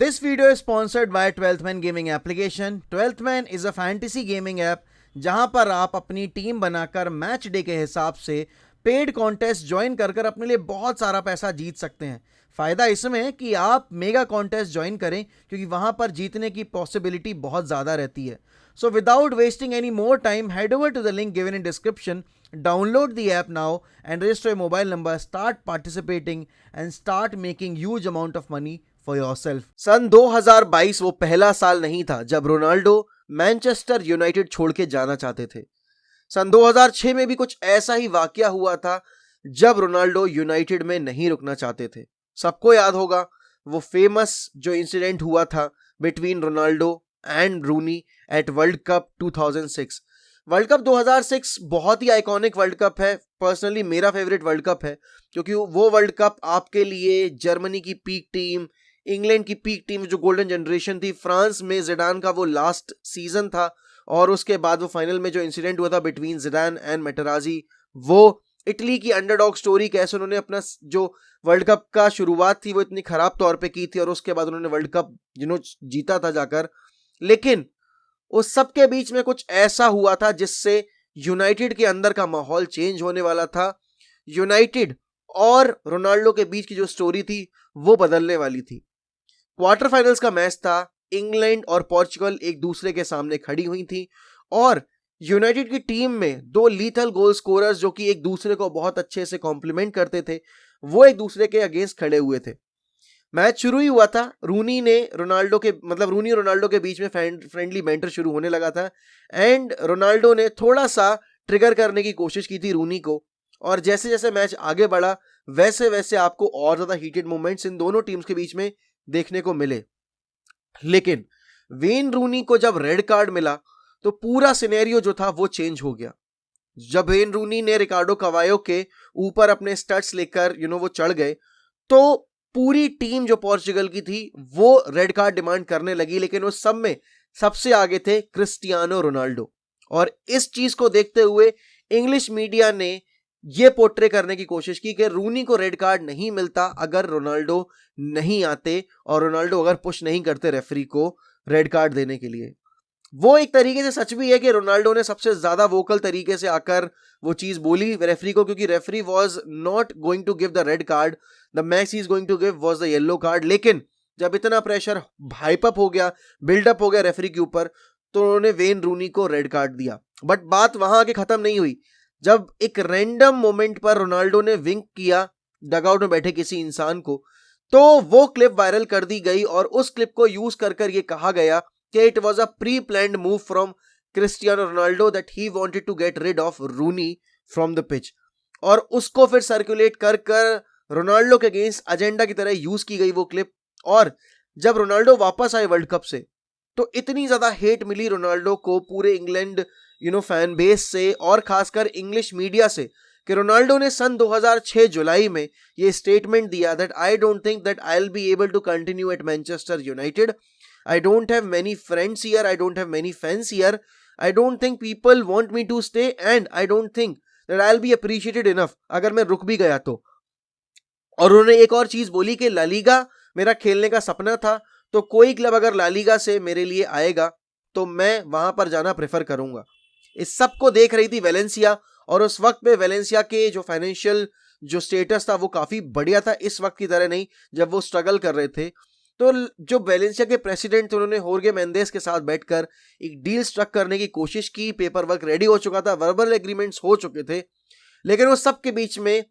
This video is sponsored by 12th Man Gaming Application. 12th Man is a fantasy gaming app जहां पर आप अपनी team बनाकर match day के हिसाब से पेड कॉन्टेस्ट ज्वाइन कर कर अपने लिए बहुत सारा पैसा जीत सकते हैं. फायदा इसमें है कि आप मेगा कॉन्टेस्ट ज्वाइन करें क्योंकि वहां पर जीतने की पॉसिबिलिटी बहुत ज्यादा रहती है. So without wasting any more time, head over to the link given in description, download the app now and register your mobile number, start participating and start making huge amount of money for yourself. सन 2022 वो पहला साल नहीं था जब Ronaldo Manchester United छोड़ के जाना चाहते थे. सन 2006 में भी कुछ ऐसा ही वाकया हुआ था जब रोनाल्डो यूनाइटेड में नहीं रुकना चाहते थे. सबको याद होगा वो फेमस जो इंसिडेंट हुआ था between Ronaldo and Rooney at world cup 2006. World cup 2006 बहुत ही आइकॉनिक वर्ल्ड कप है. पर्सनली मेरा फेवरेट वर्ल्ड कप है क्योंकि वो वर्ल्ड कप आपके लिए जर्मनी की पीक टीम, इंग्लैंड की पीक टीम जो गोल्डन जनरेशन थी, फ्रांस में जिडान का वो लास्ट सीजन था और उसके बाद वो फाइनल में जो इंसिडेंट हुआ था बिटवीन जिडान एंड मेटेराजी, वो इटली की अंडरडॉग स्टोरी कैसे उन्होंने अपना जो वर्ल्ड कप का शुरुआत थी वो इतनी खराब तौर पे की थी और उसके बाद उन्होंने वर्ल्ड कप जीता था जाकर. लेकिन उस सब के बीच में कुछ ऐसा हुआ था जिससे यूनाइटेड के अंदर का माहौल चेंज होने वाला था. यूनाइटेड और रोनाल्डो के बीच की जो स्टोरी थी वो बदलने वाली थी. क्वार्टर फाइनल्स का मैच था. इंग्लैंड और पोर्चुगल एक दूसरे के सामने खड़ी हुई थी और यूनाइटेड की टीम में दो लीथल गोल स्कोरर्स जो कि एक दूसरे को बहुत अच्छे से कॉम्प्लीमेंट करते थे वो एक दूसरे के अगेंस्ट खड़े हुए थे. मैच शुरू ही हुआ था. रूनी और रोनाल्डो के बीच में फ्रेंडली बैंटर शुरू होने लगा था एंड रोनाल्डो ने थोड़ा सा ट्रिगर करने की कोशिश की थी रूनी को और जैसे जैसे मैच आगे बढ़ा वैसे वैसे आपको और ज्यादा हीटेड मोमेंट्स इन दोनों टीम्स के बीच में देखने को मिले. लेकिन वेन रूनी को जब रेड कार्ड मिला तो पूरा सिनेरियो जो था वो चेंज हो गया. जब वेन रूनी ने रिकार्डो कवायो के ऊपर अपने स्टड्स लेकर वो चढ़ गए तो पूरी टीम जो पोर्चुगल की थी वो रेड कार्ड डिमांड करने लगी. लेकिन उस सब में सबसे आगे थे क्रिस्टियानो रोनाल्डो और इस चीज को देखते हुए इंग्लिश मीडिया ने ये पोर्ट्रे करने की कोशिश की कि रूनी को रेड कार्ड नहीं मिलता अगर रोनाल्डो नहीं आते और रोनाल्डो अगर पुश नहीं करते रेफरी को रेड कार्ड देने के लिए. वो एक तरीके से सच भी है कि रोनाल्डो ने सबसे ज्यादा वोकल तरीके से आकर वो चीज बोली रेफरी को क्योंकि referee was not going to give the red card, the match he is going to give was the yellow card. लेकिन जब इतना प्रेशर हाइपअप हो गया, बिल्डअप हो गया रेफरी के ऊपर तो उन्होंने वेन रूनी को रेड कार्ड दिया. बट बात वहां आके खत्म नहीं हुई. जब एक रैंडम मोमेंट पर रोनाल्डो ने विंक किया डगआउट में बैठे किसी इंसान को तो वो क्लिप वायरल कर दी गई और उस क्लिप को यूज कर ये कहा गया कि it was a pre planned move from Cristiano Ronaldo that he wanted to get rid of Rooney from the pitch. और उसको फिर सर्कुलेट कर रोनाल्डो के अगेंस्ट एजेंडा की तरह यूज की गई वो क्लिप. और जब रोनाल्डो वापस आए वर्ल्ड कप से तो इतनी ज्यादा हेट मिली रोनाल्डो को पूरे इंग्लैंड फैन बेस से और खासकर इंग्लिश मीडिया से कि रोनाल्डो ने सन 2006 जुलाई में ये स्टेटमेंट दिया that I don't think that I will be able to continue at Manchester United. I don't have many friends here. I don't have many fans here. I don't think people want me to stay and I don't think that I'll be appreciated enough अगर मैं रुक भी गया तो. और उन्होंने एक और चीज बोली कि ला लीगा मेरा खेलने का सपना था तो कोई क्लब अगर ला लीगा से मेरे लिए आएगा तो मैं वहां पर जाना प्रेफर करूंगा. इस सब को देख रही थी वेलेंसिया और उस वक्त पे वेलेंसिया के जो फाइनेंशियल जो स्टेटस था वो काफी बढ़िया था. इस वक्त की तरह नहीं जब वो स्ट्रगल कर रहे थे. तो जो वेलेंसिया के प्रेसिडेंट थे उन्होंने होर्गे मेंडेस के साथ बैठकर एक डील स्ट्रक करने की कोशिश की. पेपर वर्क रेडी हो चुका था, वर्बल एग्रीमेंट्स हो चुके थे. लेकिन उस सब के बीच में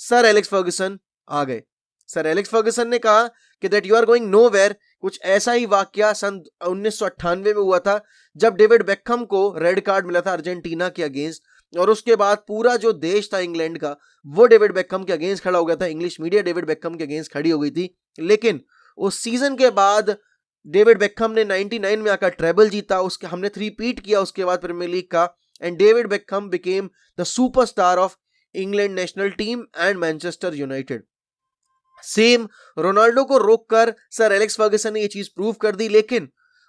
सर एलेक्स फर्गुसन आ गए. सर एलेक्स फर्गुसन ने कहा कि that you are going nowhere. कुछ ऐसा ही वाकया सन 1998 में हुआ था जब डेविड बेकहम को रेड कार्ड मिला था अर्जेंटीना के अगेंस्ट और उसके बाद पूरा जो देश था इंग्लैंड का वो डेविड बेकहम के अगेंस्ट खड़ा हो गया था. इंग्लिश मीडिया डेविड बेकहम के अगेंस्ट खड़ी हो गई थी. लेकिन उस सीजन के बाद डेविड बेकहम ने 99 में आकर ट्रेबल जीता. उसके हमने 3 पीट किया उसके बाद प्रीमियर लीग का and David Beckham became the superstar of England national team and Manchester United. Same Ronaldo को रोककर सर एलेक्स फर्गुसन ने ये चीज प्रूव कर दी. लेकिन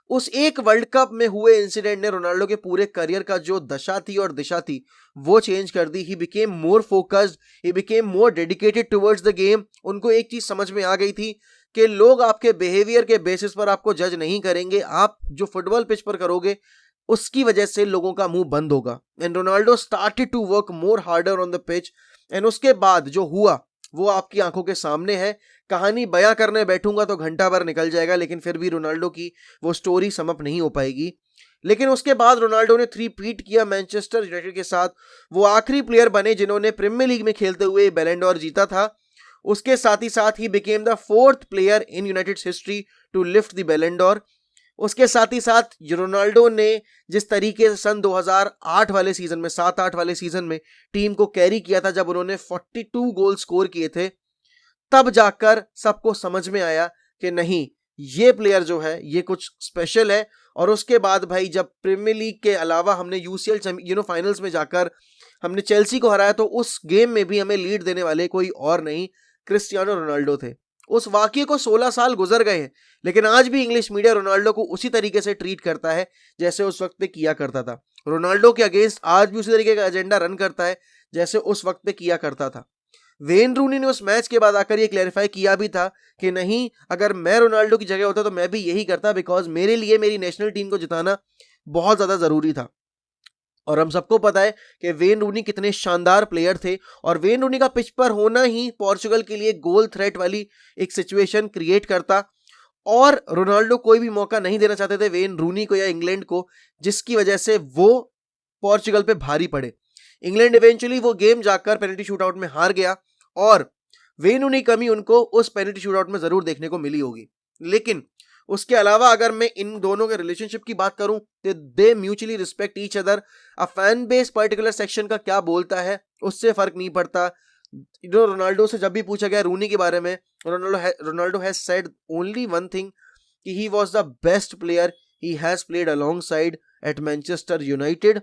उस एक वर्ल्ड कप में हुए इंसिडेंट ने रोनाल्डो के पूरे करियर का जो दशा थी और दिशा थी वो चेंज कर दी. He became more focused, he became more dedicated towards the game. उनको एक चीज समझ में आ गई थी कि लोग आपके बिहेवियर के बेसिस पर आपको जज नहीं करेंगे, आप जो फुटबॉल पिच पर करोगे उसकी वजह से लोगों का मुंह बंद होगा। And Ronaldo started to work more harder on the pitch, and उसके बाद जो हुआ वो आपकी आंखों के सामने है। कहानी बयां करने बैठूंगा तो घंटा भर निकल जाएगा, लेकिन फिर भी रोनाल्डो की वो स्टोरी समअप नहीं हो पाएगी। लेकिन उसके बाद रोनाल्डो ने थ्री-पीट किया मैनचेस्टर यूनाइटेड के साथ। वो आखिरी प्लेयर बने जिन्होंने प्रीमियर लीग में खेलते हुए बैलन डोर जीता था। उसके साथ ही became the fourth player in United history to lift the Ballon d'Or. उसके साथ ही साथ रोनाल्डो ने जिस तरीके से सन 2008 वाले सीजन में 7-8 वाले सीजन में टीम को कैरी किया था, जब उन्होंने 42 गोल स्कोर किए थे, तब जाकर सबको समझ में आया कि नहीं, ये प्लेयर जो है ये कुछ स्पेशल है। और उसके बाद भाई जब प्रीमियर लीग के अलावा हमने यूसीएल फाइनल्स में जाकर हमने चेल्सी को हराया, तो उस गेम में भी हमें लीड देने वाले कोई और नहीं, क्रिस्टियानो रोनाल्डो थे। उस वाकये को 16 साल गुजर गए हैं, लेकिन आज भी इंग्लिश मीडिया रोनाल्डो को उसी तरीके से ट्रीट करता है जैसे उस वक्त पे किया करता था। रोनाल्डो के अगेंस्ट आज भी उसी तरीके का एजेंडा रन करता है जैसे उस वक्त पे किया करता था। वेन रूनी ने उस मैच के बाद आकर ये क्लैरिफाई किया भी था कि नहीं, अगर मैं रोनाल्डो की जगह होता तो मैं भी यही करता, बिकॉज मेरे लिए मेरी नेशनल टीम को जिताना बहुत ज्यादा जरूरी था। और हम सबको पता है कि वेन रूनी कितने शानदार प्लेयर थे, और वेन रूनी का पिच पर होना ही पोर्चुगल के लिए गोल थ्रेट वाली एक सिचुएशन क्रिएट करता, और रोनाल्डो कोई भी मौका नहीं देना चाहते थे वेन रूनी को या इंग्लैंड को, जिसकी वजह से वो पोर्चुगल पे भारी पड़े। इंग्लैंड इवेंचुअली वो गेम जाकर पेनल्टी शूटआउट में हार गया, और वेन रूनी कमी उनको उस पेनल्टी शूटआउट में जरूर देखने को मिली होगी। लेकिन उसके अलावा अगर मैं इन दोनों के रिलेशनशिप की बात करूं तो they mutually respect each other. A fan base particular section का क्या बोलता है उससे फर्क नहीं पड़ता। रोनाल्डो से जब भी पूछा गया रूनी के बारे में, Ronaldo has said only one thing कि he was the best player he has played alongside at Manchester United.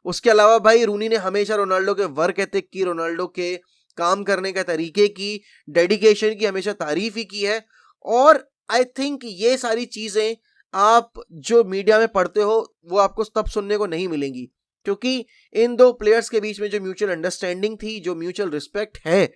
उसके अलावा भाई रूनी ने हमेशा रोनाल्डो के वर्क एथिक की, रोनाल्डो के काम करने के तरीके की, डेडिकेशन की हमेशा तारीफ ही की है। और आई थिंक ये सारी चीजें आप जो मीडिया में पढ़ते हो वो आपको तब सुनने को नहीं मिलेंगी, क्योंकि इन दो प्लेयर्स के बीच में जो म्यूचुअल अंडरस्टैंडिंग थी, जो म्यूचुअल रिस्पेक्ट है,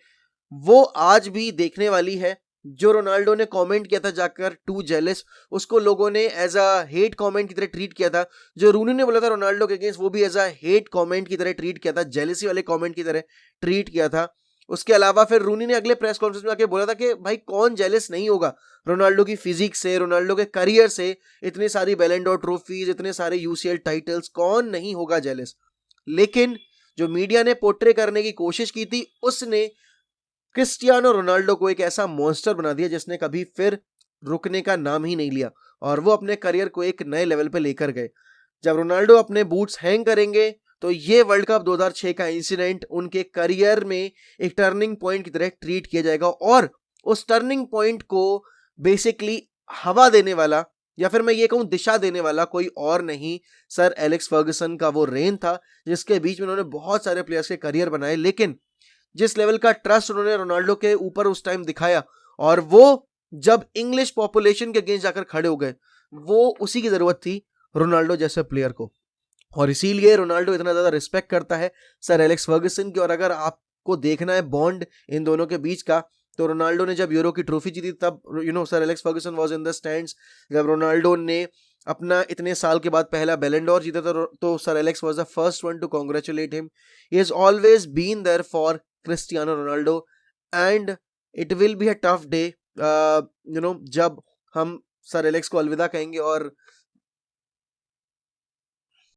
वो आज भी देखने वाली है। जो रोनाल्डो ने कमेंट किया था जाकर टू जेलस, उसको लोगों ने एज अ हेट कमेंट की तरह ट्रीट किया था। जो रूनी ने बोला था रोनाल्डो के अगेंस्ट, वो भी एज अ हेट कमेंट की तरह ट्रीट किया था, जेलसी वाले कमेंट की तरह ट्रीट किया था। उसके अलावा फिर रूनी ने अगले प्रेस कॉन्फ्रेंस में आके बोला था कि भाई कौन जेलस नहीं होगा रोनाल्डो की फिजिक से, रोनाल्डो के करियर से, इतनी सारी बैलन डोर ट्रॉफीज, इतने सारे यूसीएल टाइटल्स, कौन नहीं होगा जेलस। लेकिन जो मीडिया ने पोर्ट्रे करने की कोशिश की थी, उसने क्रिस्टियानो रोनाल्डो को एक ऐसा मॉन्स्टर बना दिया जिसने कभी फिर रुकने का नाम ही नहीं लिया, और वो अपने करियर को एक नए लेवल पे लेकर गए। जब रोनाल्डो अपने बूट्स हैंग करेंगे तो ये वर्ल्ड कप 2006 का इंसिडेंट उनके करियर में एक टर्निंग पॉइंट की तरह ट्रीट किया जाएगा, और उस टर्निंग पॉइंट को बेसिकली हवा देने वाला, या फिर मैं ये कहूं दिशा देने वाला, कोई और नहीं, सर एलेक्स फर्गुसन का वो रेन था जिसके बीच में उन्होंने बहुत सारे प्लेयर्स के करियर बनाए। लेकिन जिस लेवल का ट्रस्ट उन्होंने रोनाल्डो के ऊपर उस टाइम दिखाया, और वो जब इंग्लिश पॉपुलेशन के अगेंस्ट जाकर खड़े हो गए, वो उसी की जरूरत थी रोनाल्डो जैसे प्लेयर को, और इसीलिए रोनाल्डो इतना ज्यादा रिस्पेक्ट करता है सर एलेक्स फर्गुसन की। और अगर आपको देखना है बॉन्ड इन दोनों के बीच का, तो रोनाल्डो ने जब यूरो की ट्रॉफी जीती तब sir Alex Ferguson was in the stands. जब रोनाल्डो ने अपना इतने साल के बाद पहला बैलन डोर जीता था, तो sir Alex was the first one to congratulate him. He has always been there for Cristiano Ronaldo, and it will be a tough day जब हम सर एलेक्स को अलविदा कहेंगे और